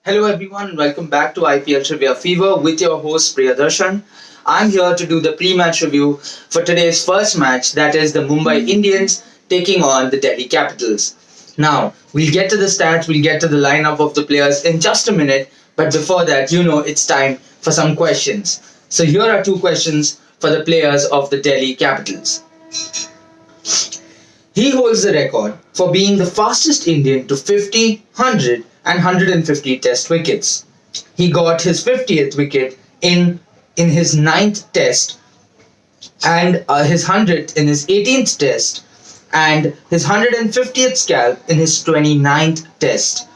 Hello everyone, welcome back to IPL Trivia Fever with your host Priyadarshan. I'm here to do the pre-match review for today's first match, that is the Mumbai Indians taking on the Delhi Capitals. Now, we'll get to the stats, we'll get to the lineup of the players in just a minute, but before that, it's time for some questions. So here are two questions for the players of the Delhi Capitals. He holds the record for being the fastest Indian to 50, 100, and 150 Test wickets. He got his 50th wicket in his ninth Test, and his 100th in his 18th Test, and his 150th scalp in his 29th Test.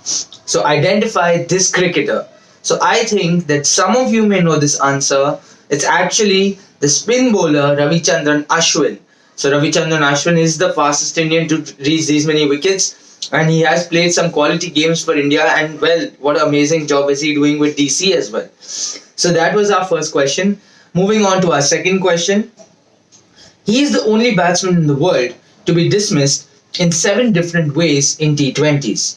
So identify this cricketer. So I think that some of you may know this answer. It's actually the spin bowler Ravichandran Ashwin. So Ravichandran Ashwin is the fastest Indian to reach these many wickets, and he has played some quality games for India. And well, what an amazing job is he doing with DC as well. So that was our first question. Moving on to our second question. He is the only batsman in the world to be dismissed in 7 different ways in T20s.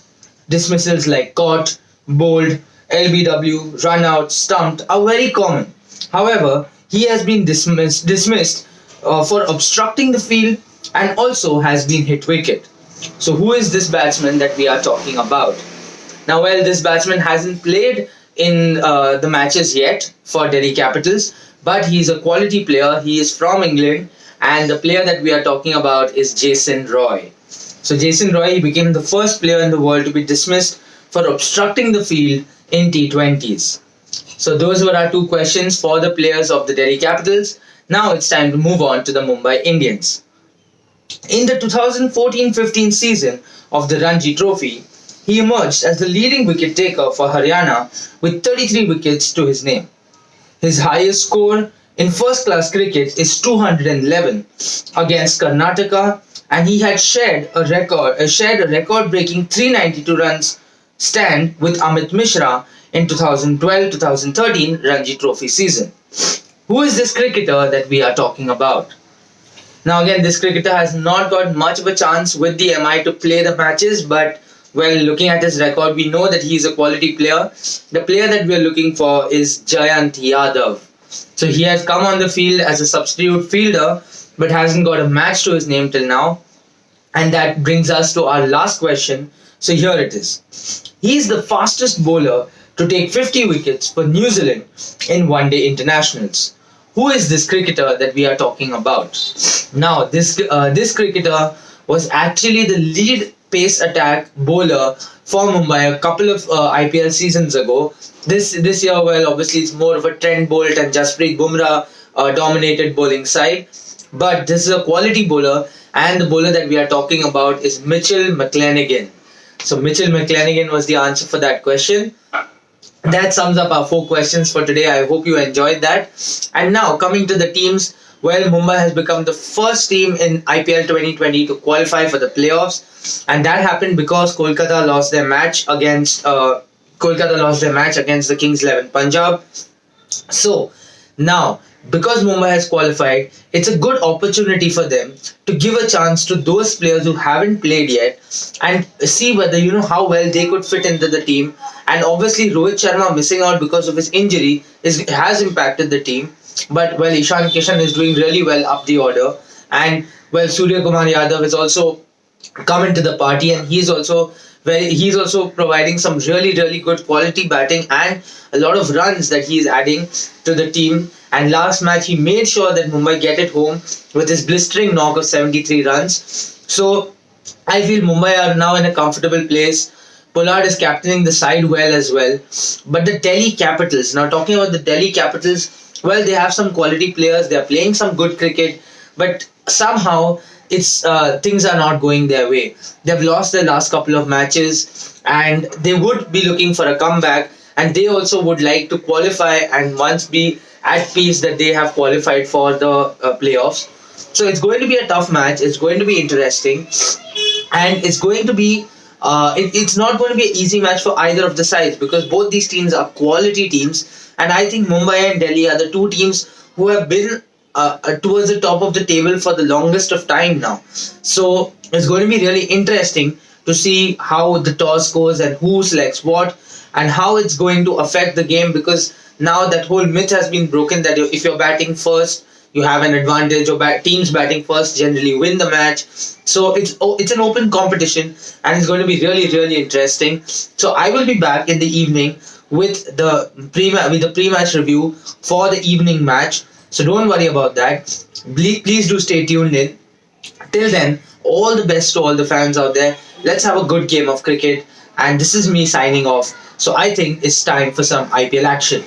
Dismissals like caught, bowled, LBW, run out, stumped are very common. However, he has been dismissed for obstructing the field and also has been hit wicket. So who is this batsman that we are talking about? Now, well, this batsman hasn't played in the matches yet for Delhi Capitals, but he's a quality player. He is from England, and the player that we are talking about is Jason Roy. So Jason Roy, he became the first player in the world to be dismissed for obstructing the field in T20s. So those were our two questions for the players of the Delhi Capitals. Now it's time to move on to the Mumbai Indians. In the 2014-15 season of the Ranji Trophy, he emerged as the leading wicket taker for Haryana with 33 wickets to his name. His highest score in first-class cricket is 211 against Karnataka, and he had shared a record-breaking 392 runs stand with Amit Mishra in 2012-2013 Ranji Trophy season. Who is this cricketer that we are talking about? Now again, this cricketer has not got much of a chance with the MI to play the matches, but well, looking at his record, we know that he is a quality player. The player that we are looking for is Jayant Yadav. So he has come on the field as a substitute fielder, but hasn't got a match to his name till now. And that brings us to our last question. So here it is. He is the fastest bowler to take 50 wickets for New Zealand in one-day internationals. Who is this cricketer that we are talking about? Now, this cricketer was actually the lead pace attack bowler for Mumbai a couple of IPL seasons ago. This year, well, obviously it's more of a Trent Bolt and Jasprit Bumrah dominated bowling side. But this is a quality bowler, and the bowler that we are talking about is Mitchell McClenaghan. So Mitchell McClenaghan was the answer for that question. That sums up our 4 questions for today. I hope you enjoyed that. And now coming to the teams, well, Mumbai has become the first team in IPL 2020 to qualify for the playoffs, and that happened because Kolkata lost their match against the Kings 11 Punjab. So now, because Mumbai has qualified, it's a good opportunity for them to give a chance to those players who haven't played yet and see whether how well they could fit into the team. And obviously Rohit Sharma missing out because of his injury has impacted the team. But well, Ishan Kishan is doing really well up the order, and well, Surya Kumar Yadav is also come into the party, and he's also providing some really good quality batting and a lot of runs that he is adding to the team. And last match he made sure that Mumbai get it home with his blistering knock of 73 runs. So I feel Mumbai are now in a comfortable place. Pollard is captaining the side well as well. But the Delhi Capitals, now talking about the Delhi Capitals, well, they have some quality players, they are playing some good cricket, but somehow it's things are not going their way. They've lost their last couple of matches, and they would be looking for a comeback, and they also would like to qualify and once be at peace that they have qualified for the playoffs. So it's going to be a tough match, it's going to be interesting, and it's going to be it's not going to be an easy match for either of the sides, because both these teams are quality teams, and I think Mumbai and Delhi are the two teams who have been towards the top of the table for the longest of time now. So it's going to be really interesting to see how the toss goes and who selects what. and how it's going to affect the game, because now that whole myth has been broken that if you're batting first, you have an advantage, or teams batting first generally win the match. So it's an open competition, and it's going to be really really interesting. So I will be back in the evening with the pre-match review for the evening match. So don't worry about that. Please do stay tuned in. Till then, all the best to all the fans out there. Let's have a good game of cricket. And this is me signing off. So I think it's time for some IPL action.